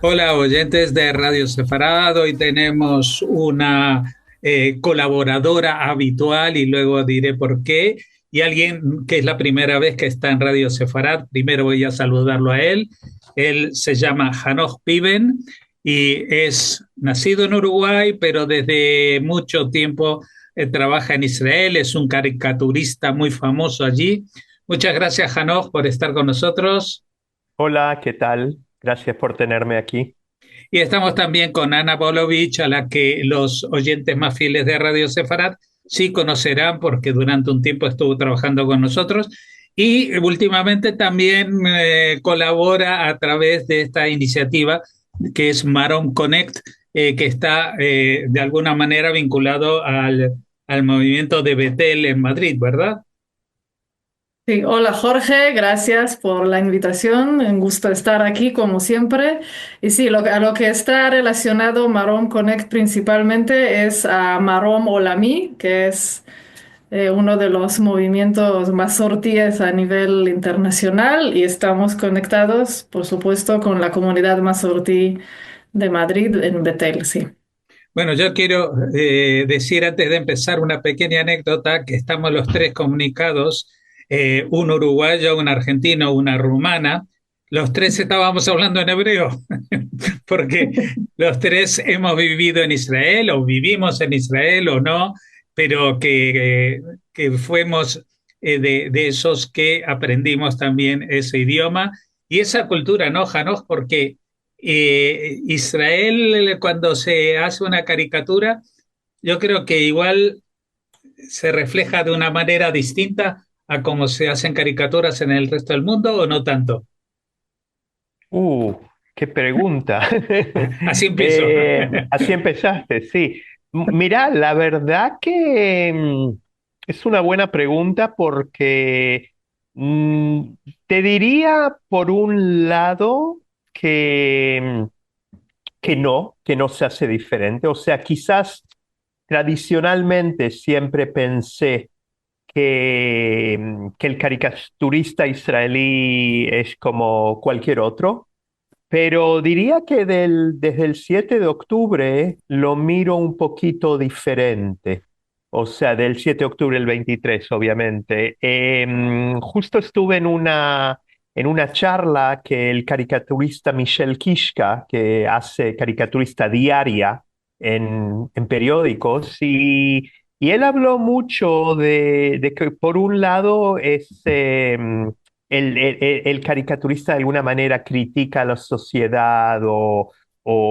Hola, oyentes de Radio Sefarad. Hoy tenemos una colaboradora habitual y luego diré por qué. Y alguien que es la primera vez que está en Radio Sefarad. Primero voy a saludarlo a él. Él se llama Hanoch Piven y es nacido en Uruguay, pero desde mucho tiempo trabaja en Israel. Es un caricaturista muy famoso allí. Muchas gracias, Hanoch, por estar con nosotros. Hola, ¿qué tal? Gracias por tenerme aquí. Y estamos también con Ana Polovich, a la que los oyentes más fieles de Radio Sefarad sí conocerán porque durante un tiempo estuvo trabajando con nosotros y últimamente también colabora a través de esta iniciativa que es Marom Connect, que está de alguna manera vinculado al movimiento de Betel en Madrid, ¿verdad? Sí, hola Jorge, gracias por la invitación. Un gusto estar aquí como siempre. Y sí, a lo que está relacionado Marom Connect principalmente es a Marom Olami, que es uno de los movimientos más sortíes a nivel internacional y estamos conectados, por supuesto, con la comunidad Masortí de Madrid en Betel, sí. Bueno, yo quiero decir antes de empezar una pequeña anécdota que estamos los tres comunicados, un uruguayo, un argentino, una rumana. Los tres estábamos hablando en hebreo, porque los tres hemos vivido en Israel o vivimos en Israel o no, pero que fuimos de esos que aprendimos también ese idioma y esa cultura, ¿no, Janos? Porque Israel, cuando se hace una caricatura, yo creo que igual se refleja de una manera distinta a cómo se hacen caricaturas en el resto del mundo, ¿o no tanto? Uh, qué pregunta. Así empiezo. Así empezaste, sí. Mira, la verdad que es una buena pregunta porque mm, te diría por un lado que, que no se hace diferente. O sea, quizás tradicionalmente siempre pensé que el caricaturista israelí es como cualquier otro, pero diría que desde el 7 de octubre lo miro un poquito diferente. O sea, del 7 de octubre al 23, obviamente. Justo estuve en una charla que el caricaturista Michel Kishka, que hace caricaturista diaria en periódicos, y él habló mucho de que por un lado es el caricaturista de alguna manera critica a la sociedad o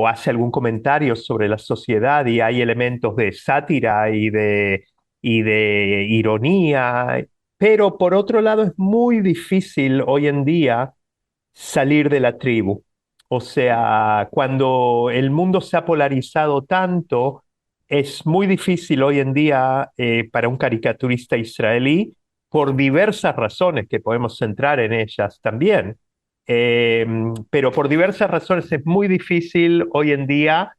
hace algún comentario sobre la sociedad y hay elementos de sátira y de ironía, pero por otro lado es muy difícil hoy en día salir de la tribu. O sea, cuando el mundo se ha polarizado tanto, es muy difícil hoy en día para un caricaturista israelí, por diversas razones que podemos centrar en ellas también. Eh, pero por diversas razones es muy difícil hoy en día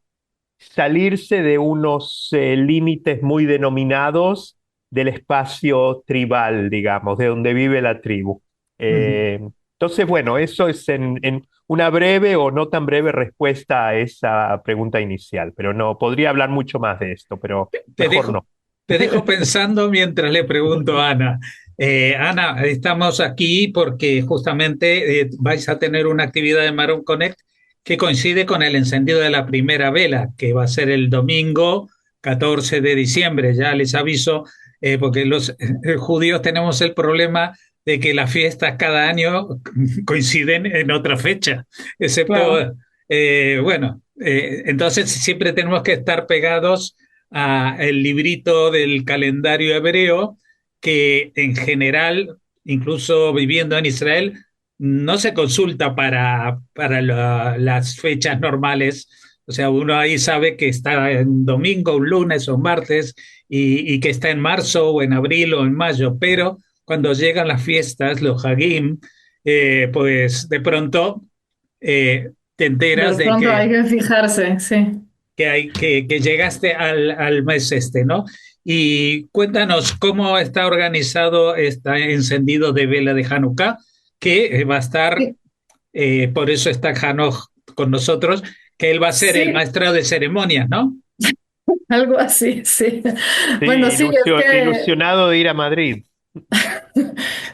salirse de unos límites muy denominados del espacio tribal, digamos, de donde vive la tribu. Eh, entonces, bueno, eso es en una breve o no tan breve respuesta a esa pregunta inicial, pero no, podría hablar mucho más de esto, pero Te mejor dejo, no. te dejo pensando mientras le pregunto a Ana. Ana, estamos aquí porque justamente vais a tener una actividad de Maroon Connect que coincide con el encendido de la primera vela, que va a ser el domingo 14 de diciembre. Ya les aviso, porque los judíos tenemos el problema de que las fiestas cada año coinciden en otra fecha, Claro. excepto, bueno, entonces siempre tenemos que estar pegados a el librito del calendario hebreo, que en general, incluso viviendo en Israel, no se consulta para las fechas normales. O sea, uno ahí sabe que está en domingo, un lunes o un martes y que está en marzo o en abril o en mayo, pero cuando llegan las fiestas, los Hagim, pues de pronto te enteras De de pronto hay que fijarse, sí. que llegaste al mes este, ¿no? Y cuéntanos cómo está organizado este encendido de vela de Hanukkah, que va a estar, Sí. por eso está Hanoch con nosotros, que él va a ser el Sí, maestro de ceremonias, ¿no? algo así, sí. Sí, Bueno, sí, es que ilusionado de ir a Madrid.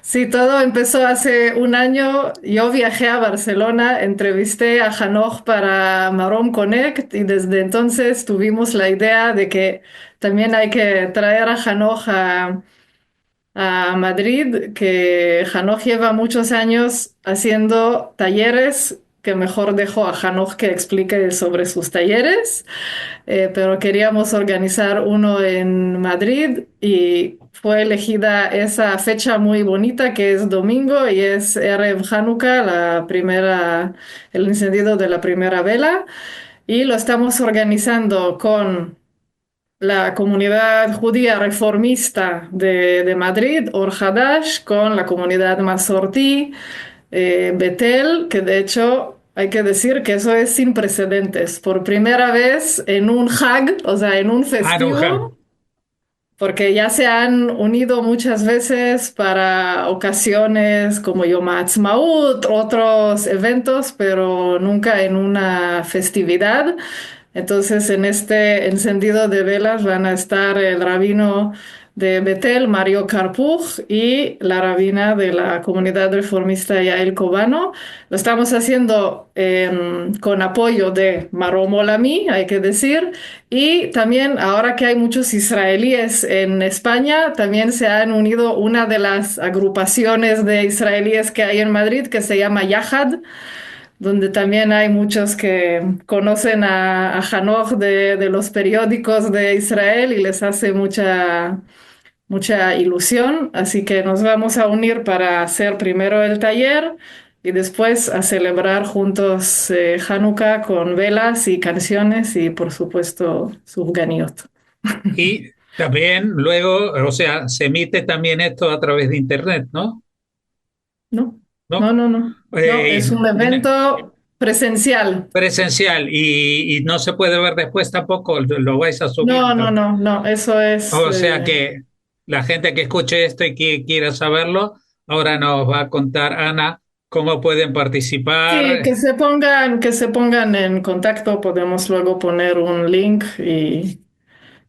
sí, todo empezó hace un año. Yo viajé a Barcelona, entrevisté a Hanoch para Marom Connect y desde entonces tuvimos la idea de que también hay que traer a Hanoch a Madrid, que Hanoch lleva muchos años haciendo talleres, que mejor dejo a Hanoch que explique sobre sus talleres. Pero queríamos organizar uno en Madrid y fue elegida esa fecha muy bonita que es domingo y es Erev Hanukkah, el encendido de la primera vela. Y lo estamos organizando con la comunidad judía reformista de Madrid, Or Hadash, con la comunidad Masortí, Betel, que de hecho hay que decir que eso es sin precedentes. Por primera vez en un Hag, o sea, en un Hanukkah. festivo, porque ya se han unido muchas veces para ocasiones como Yom Ha'atzmaut, otros eventos, pero nunca en una festividad. Entonces, en este encendido de velas van a estar el rabino de Betel, Mario Karpuch, y la rabina de la comunidad reformista Yael Kobano. Lo estamos haciendo con apoyo de Marom Olami, hay que decir, y también ahora que hay muchos israelíes en España, también se han unido una de las agrupaciones de israelíes que hay en Madrid que se llama Yahad, donde también hay muchos que conocen a Hanoch de los periódicos de Israel y les hace mucha ilusión. Así que nos vamos a unir para hacer primero el taller y después a celebrar juntos Hanukkah con velas y canciones y por supuesto Subganiot. Y también luego, o sea, se emite también esto a través de Internet, ¿no? No, no, ¿No? no, no. No, es un evento presencial. Presencial y no se puede ver después tampoco, lo vais a subir. No, no, no, no, eso es... O sea que la gente que escuche esto y que quiera saberlo, ahora nos va a contar Ana cómo pueden Sí, participar. que se pongan en contacto, podemos luego poner un link y sí.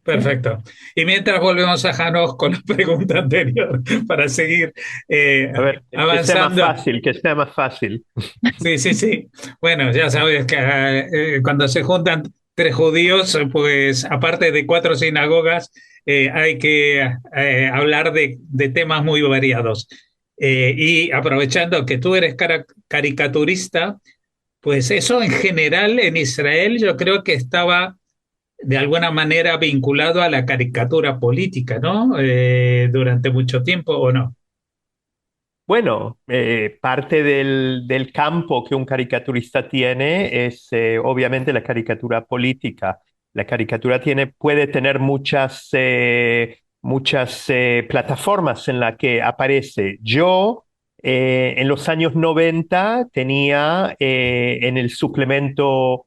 Perfecto. Y mientras volvemos a Janos con la pregunta anterior para seguir eh, A ver, que sea más avanzando. fácil, que sea más fácil. Sí, sí, sí. Bueno, ya sabes que cuando se juntan tres judíos, pues aparte de cuatro sinagogas, hay que hablar de temas muy variados. Y aprovechando que tú eres caricaturista, pues eso en general en Israel yo creo que estaba de alguna manera vinculado a la caricatura política, ¿no? Durante mucho tiempo, ¿o no? Bueno, parte del campo que un caricaturista tiene es obviamente la caricatura política. La caricatura puede tener muchas plataformas en las que aparece. Yo, en los años 90 tenía en el suplemento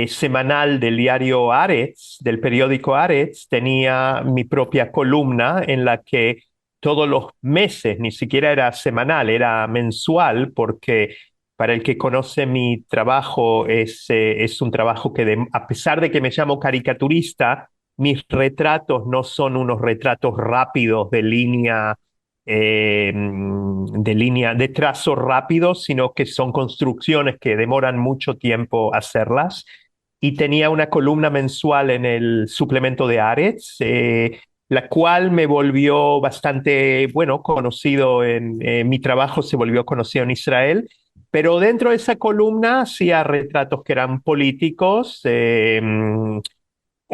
semanal del diario Haaretz, del periódico Haaretz, tenía mi propia columna en la que todos los meses, ni siquiera era semanal, era mensual, porque para el que conoce mi trabajo es un trabajo que a pesar de que me llamo caricaturista, mis retratos no son unos retratos rápidos de trazo rápido, sino que son construcciones que demoran mucho tiempo hacerlas. Y tenía una columna mensual en el suplemento de Aretz, la cual me volvió bastante, bueno, conocido mi trabajo se volvió conocido en Israel, pero dentro de esa columna hacía retratos que eran políticos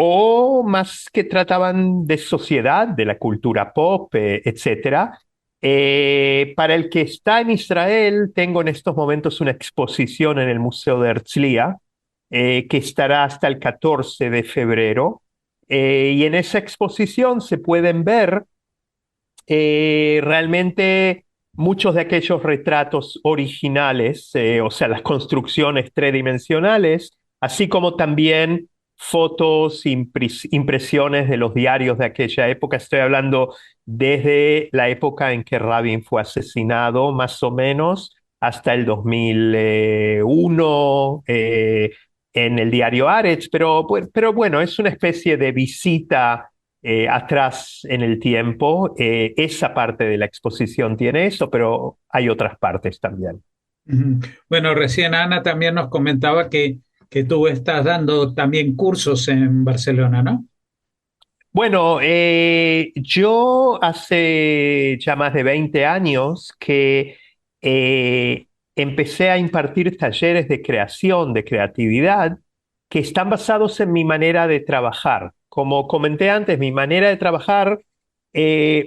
o más que trataban de sociedad, de la cultura pop, etcétera. Para el que está en Israel, tengo en estos momentos una exposición en el Museo de Herzliya, que estará hasta el 14 de febrero. Y en esa exposición se pueden ver realmente muchos de aquellos retratos originales, o sea, las construcciones tridimensionales, así como también fotos, impresiones de los diarios de aquella época. Estoy hablando desde la época en que Rabin fue asesinado, más o menos, hasta el 2001 en el diario Haaretz, pero bueno, es una especie de visita atrás en el tiempo. Esa parte de la exposición tiene eso, pero hay otras partes también. Ujú. Bueno, recién Ana también nos comentaba que tú estás dando también cursos en Barcelona, ¿no? Bueno, yo hace ya más de 20 años que eh, empecé a impartir talleres de creación, de creatividad, que están basados en mi manera de trabajar. Como comenté antes, mi manera de trabajar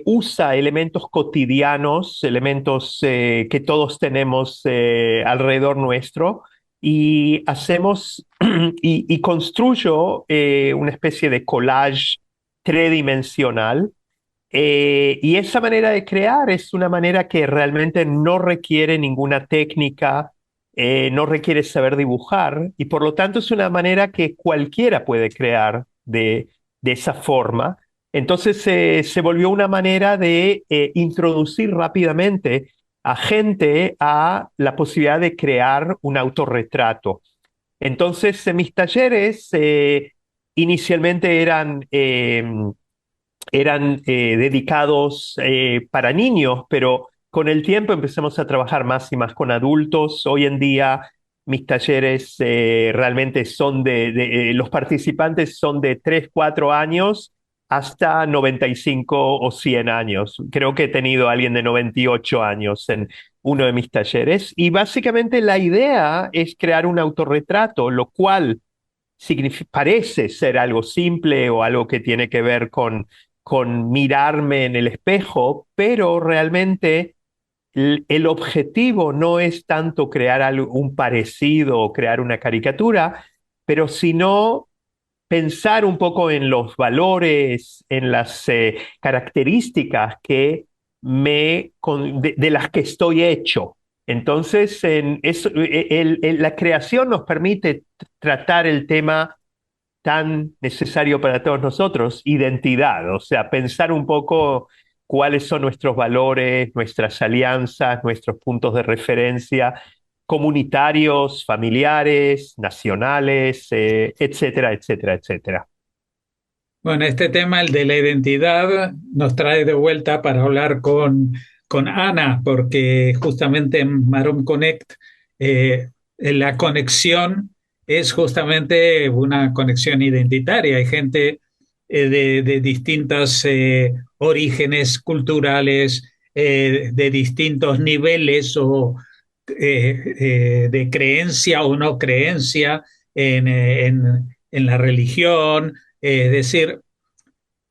usa elementos cotidianos, elementos que todos tenemos alrededor nuestro, y hacemos y construyo una especie de collage tridimensional. Y esa manera de crear es una manera que realmente no requiere ninguna técnica, no requiere saber dibujar, y por lo tanto es una manera que cualquiera puede crear de esa forma. Entonces se volvió una manera de introducir rápidamente a gente a la posibilidad de crear un autorretrato. Entonces, mis talleres inicialmente eran dedicados para niños, pero con el tiempo empezamos a trabajar más y más con adultos. Hoy en día mis talleres realmente son los participantes son de 3 4 años hasta 95 o 100 años. Creo que he tenido a alguien de 98 años en uno de mis talleres, y básicamente la idea es crear un autorretrato, lo cual parece ser algo simple o algo que tiene que ver con mirarme en el espejo, pero realmente el objetivo no es tanto crear un parecido o crear una caricatura, pero sino pensar un poco en los valores, en las características de las que estoy hecho. Entonces, la creación nos permite tratar el tema tan necesario para todos nosotros, identidad, o sea, pensar un poco cuáles son nuestros valores, nuestras alianzas, nuestros puntos de referencia comunitarios, familiares, nacionales, etcétera, etcétera, etcétera. Bueno, este tema, el de la identidad, nos trae de vuelta para hablar con Ana, porque justamente en Marom Connect la conexión es justamente una conexión identitaria. Hay gente de distintos orígenes culturales, de distintos niveles o de creencia o no creencia en la religión. Es decir,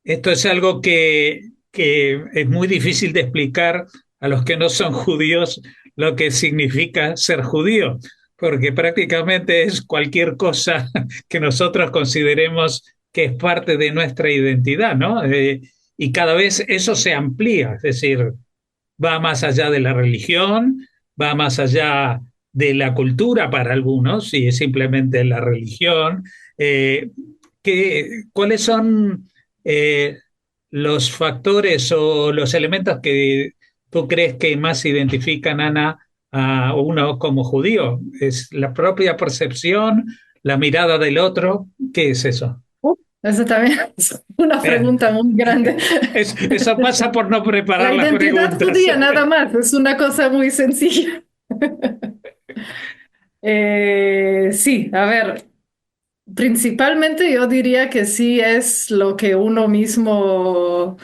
esto es algo que es muy difícil de explicar a los que no son judíos lo que significa ser judío, porque prácticamente es cualquier cosa que nosotros consideremos que es parte de nuestra identidad, ¿no? Y cada vez eso se amplía, es decir, va más allá de la religión, va más allá de la cultura para algunos, y es simplemente la religión. Eh, ¿Cuáles son eh, los factores o los elementos que tú crees que más identifican, Ana, a uno como judío? ¿Es la propia percepción, la mirada del otro? ¿Qué es eso? Esa también es una Eh, pregunta muy grande. Eso pasa por no La preparar las identidad preguntas. judía, nada más, es una cosa muy sencilla. Sí, a ver, principalmente yo diría que sí es lo que uno mismo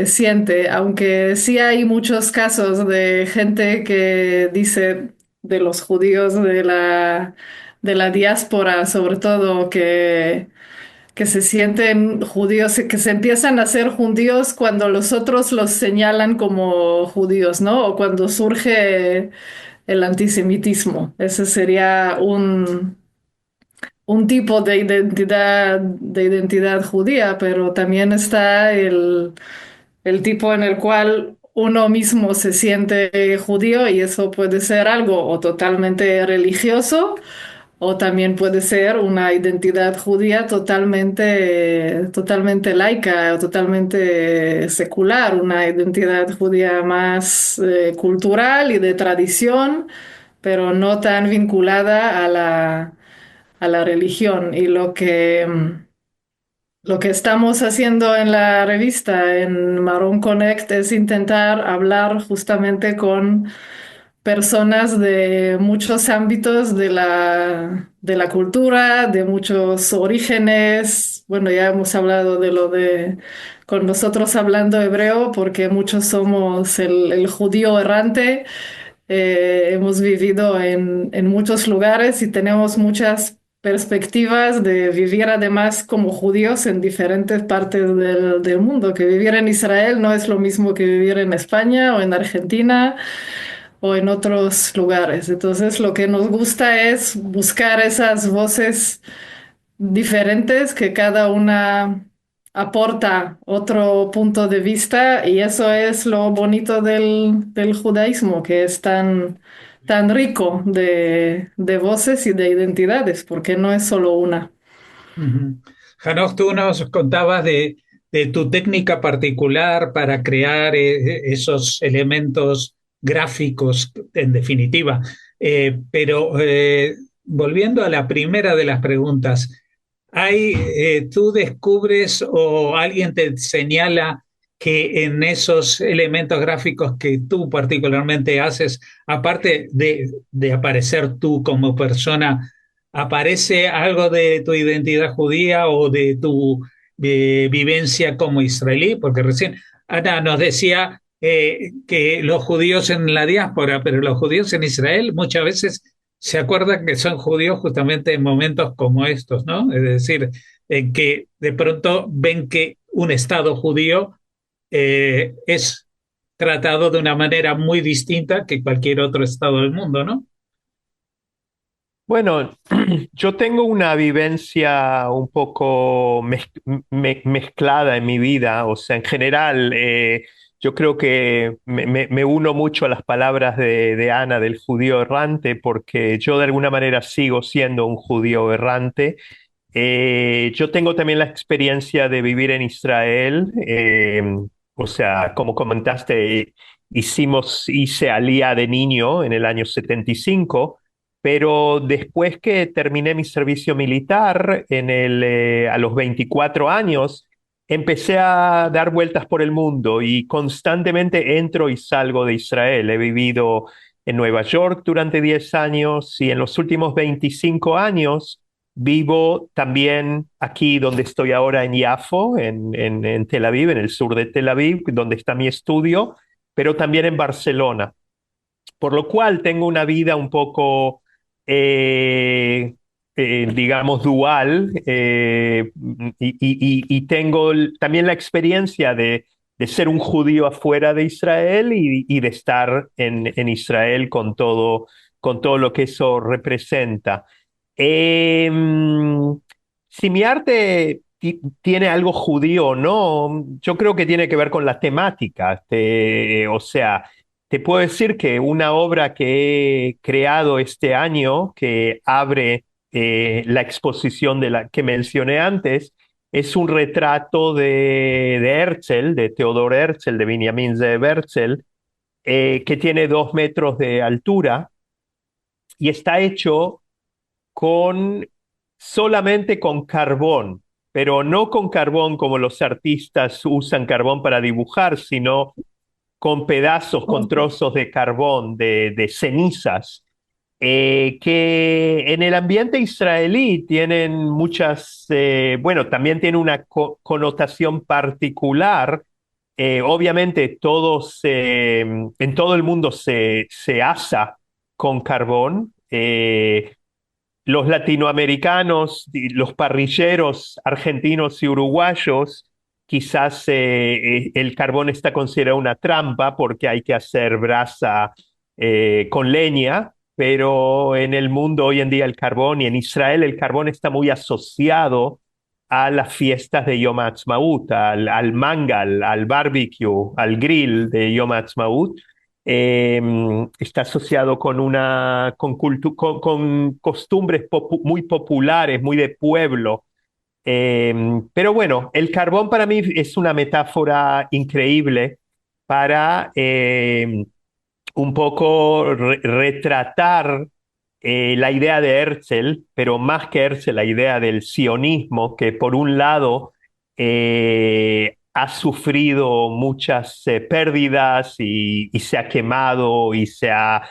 siente, aunque sí hay muchos casos de gente que dice de los judíos de la diáspora, sobre todo, que se sienten judíos, que se empiezan a ser judíos cuando los otros los señalan como judíos, ¿no? O cuando surge el antisemitismo. Ese sería un tipo de identidad judía, pero también está el tipo en el cual uno mismo se siente judío, y eso puede ser algo o totalmente religioso o también puede ser una identidad judía totalmente laica o totalmente secular, una identidad judía más cultural y de tradición, pero no tan vinculada a la religión. Y lo que estamos haciendo en la revista, en Maroon Connect, es intentar hablar justamente con personas de muchos ámbitos de la cultura, de muchos orígenes. Bueno, ya hemos hablado de lo de con nosotros hablando hebreo, porque muchos somos el judío errante. Hemos vivido en muchos lugares y tenemos muchas perspectivas de vivir además como judíos en diferentes partes del mundo, que vivir en Israel no es lo mismo que vivir en España o en Argentina o en otros lugares. Entonces, lo que nos gusta es buscar esas voces diferentes que cada una aporta otro punto de vista y eso es lo bonito del judaísmo, que es tan rico de voces y de identidades, porque no es solo una. Ujú. Hanoch, tú nos contabas de tu técnica particular para crear esos elementos gráficos, en definitiva. Pero volviendo a la primera de las preguntas, ¿tú descubres o alguien te señala que en esos elementos gráficos que tú particularmente haces, aparte de aparecer tú como persona, aparece algo de tu identidad judía o de tu vivencia como israelí? Porque recién Ana nos decía que los judíos en la diáspora, pero los judíos en Israel muchas veces se acuerdan que son judíos justamente en momentos como estos, ¿no? Es decir, en que de pronto ven que un Estado judío es tratado de una manera muy distinta que cualquier otro Estado del mundo, ¿no? Bueno, yo tengo una vivencia un poco mezclada en mi vida, o sea, en general, yo creo que me uno mucho a las palabras de Ana del judío errante, porque yo de alguna manera sigo siendo un judío errante. Yo tengo también la experiencia de vivir en Israel, o sea, como comentaste, hice Alía de niño en el año 75. Pero después que terminé mi servicio militar a los 24 años, empecé a dar vueltas por el mundo y constantemente entro y salgo de Israel. He vivido en Nueva York durante 10 años y en los últimos 25 años vivo también aquí donde estoy ahora en Yafo, en Tel Aviv, en el sur de Tel Aviv, donde está mi estudio, pero también en Barcelona. Por lo cual tengo una vida un poco digamos, dual, y tengo también la experiencia de ser un judío afuera de Israel y de estar en Israel con todo lo que eso representa. Eh, si mi arte tiene algo judío o no, yo creo que tiene que ver con la temática. O sea, te puedo decir que una obra que he creado este año, que abre la exposición de la que mencioné antes, es un retrato de Herzl, de Theodor Herzl, de Benjamin Zeev Herzl, que tiene 2 metros de altura y está hecho con solamente con carbón, pero no con carbón como los artistas usan carbón para dibujar, sino con pedazos, con trozos de carbón, de cenizas, que en el ambiente israelí tienen muchas, bueno, también tiene una connotación particular. Obviamente en todo el mundo se asa con carbón. Los latinoamericanos, los parrilleros argentinos y uruguayos, quizás el carbón está considerado una trampa porque hay que hacer brasa con leña, pero en el mundo hoy en día el carbón y en Israel el carbón está muy asociado a las fiestas de Yom Ha'atzmaut, al mangal, al barbecue, al grill de Yom Ha'atzmaut. está asociado con con costumbres muy populares, muy de pueblo. Pero bueno, el carbón para mí es una metáfora increíble para un poco retratar la idea de Herzl, pero más que Herzl, la idea del sionismo, que por un lado ha sufrido muchas pérdidas y se ha quemado y se ha...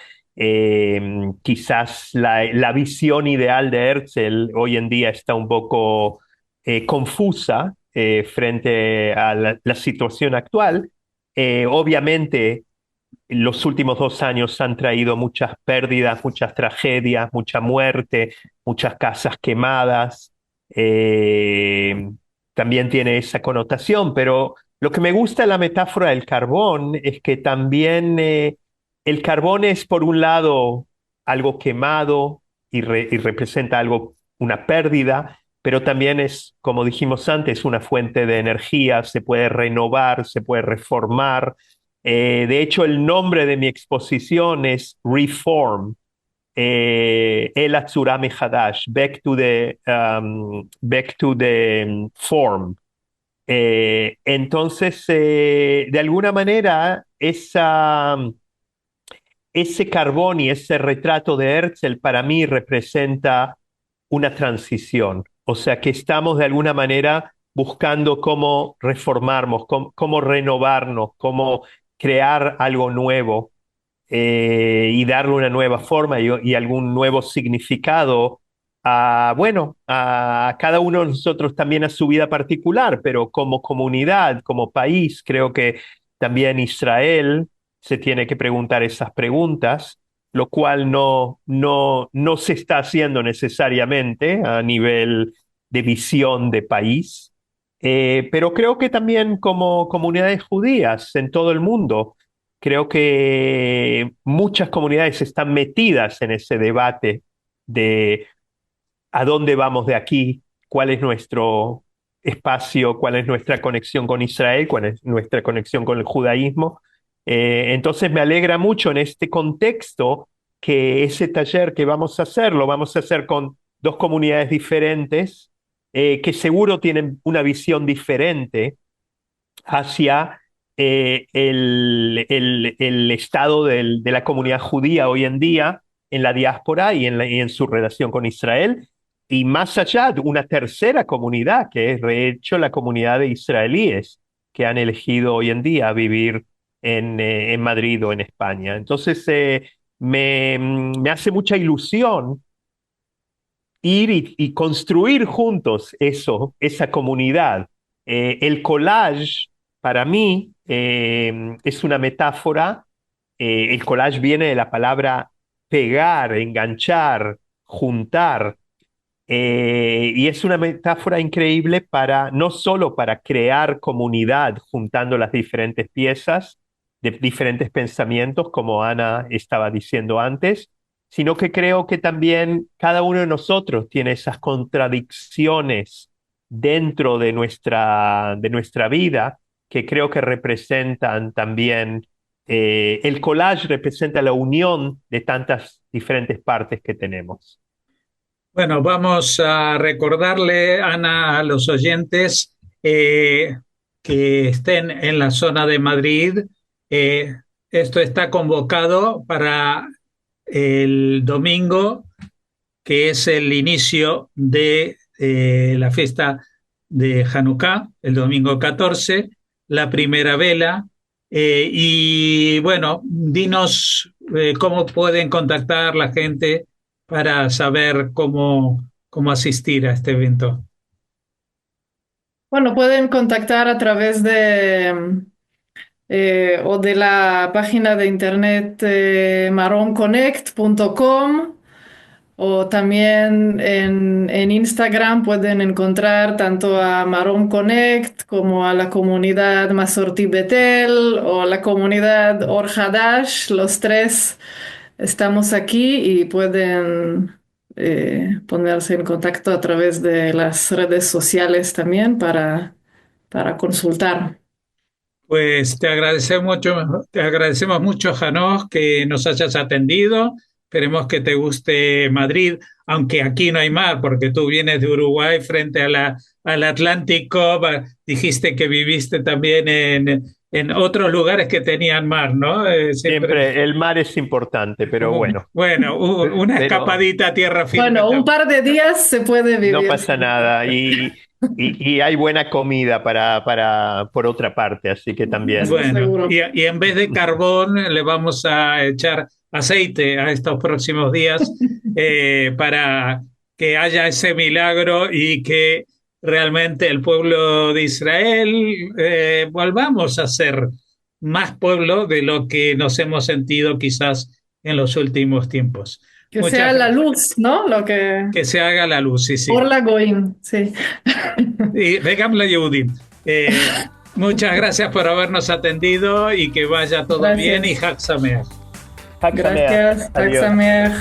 quizás la visión ideal de Herzl hoy en día está un poco confusa frente a la situación actual. Obviamente, los últimos 2 años han traído muchas pérdidas, muchas tragedias, mucha muerte, muchas casas quemadas. Eh, También tiene esa connotación, pero lo que me gusta de la metáfora del carbón es que también el carbón es, por un lado, algo quemado y representa algo, una pérdida, pero también es, como dijimos antes, una fuente de energía, se puede renovar, se puede reformar. De hecho, el nombre de mi exposición es Reform, El Atzurame Hadash, Back to the Form. Entonces, de alguna manera, ese carbón y ese retrato de Herzl para mí representa una transición. O sea, que estamos de alguna manera buscando cómo reformarnos, cómo renovarnos, cómo crear algo nuevo y darle una nueva forma y algún nuevo significado bueno, a cada uno de nosotros también a su vida particular, pero como comunidad, como país, creo que también Israel se tiene que preguntar esas preguntas, lo cual no se está haciendo necesariamente a nivel de visión de país. Pero creo que también como comunidades judías en todo el mundo, creo que muchas comunidades están metidas en ese debate de a dónde vamos de aquí, cuál es nuestro espacio, cuál es nuestra conexión con Israel, cuál es nuestra conexión con el judaísmo. Entonces me alegra mucho en este contexto que ese taller que vamos a hacer, lo vamos a hacer con dos comunidades diferentes, que seguro tienen una visión diferente hacia el estado de la comunidad judía hoy en día en la diáspora y en su relación con Israel. Y más allá, una tercera comunidad, que es de hecho la comunidad de israelíes que han elegido hoy en día vivir en Madrid o en España. Entonces, me hace mucha ilusión ir y construir juntos eso, esa comunidad. El collage, para mí, es una metáfora. El collage viene de la palabra pegar, enganchar, juntar. Y es una metáfora increíble para no solo para crear comunidad juntando las diferentes piezas de diferentes pensamientos, como Ana estaba diciendo antes, sino que creo que también cada uno de nosotros tiene esas contradicciones dentro de nuestra vida que creo que representan también, el collage representa la unión de tantas diferentes partes que tenemos. Bueno, vamos a recordarle, Ana, a los oyentes que estén en la zona de Madrid. eh, Esto está convocado para el domingo, que es el inicio de la fiesta de Hanukkah, el domingo 14, la primera vela. Y bueno, dinos cómo pueden contactar la gente para saber cómo asistir a este evento. Bueno, pueden contactar a través de o de la página de internet maronconnect.com. O también en Instagram pueden encontrar tanto a Marom Connect como a la comunidad Masorti Betel o la comunidad Or Hadash. Los tres estamos aquí y pueden ponerse en contacto a través de las redes sociales también para consultar. Pues te agradecemos mucho, Janos, que nos hayas atendido. Esperemos que te guste Madrid, aunque aquí no hay mar, porque tú vienes de Uruguay frente a al Atlántico. Dijiste que viviste también en otros lugares que tenían mar, ¿no? Siempre, Siempre el mar es importante, pero bueno, bueno, una pero escapadita a tierra firme Bueno, un también. par de días se puede no vivir. pasa nada. Y hay buena comida por otra parte, así que también. Eso Bueno, seguro. y en vez de carbón le vamos a echar aceite a estos próximos días para que haya ese milagro y que realmente el pueblo de Israel volvamos a ser más pueblo de lo que nos hemos sentido quizás en los últimos tiempos. Que sea Muchas la luz, ¿no? Lo que... que se haga la luz, sí, Por sí. la Goim, sí. Y Begam Yehudim. Muchas gracias por habernos atendido y que vaya todo bien y Gracias. Hag Sameach. Hag Sameach. Gracias. Adiós. Taxamer.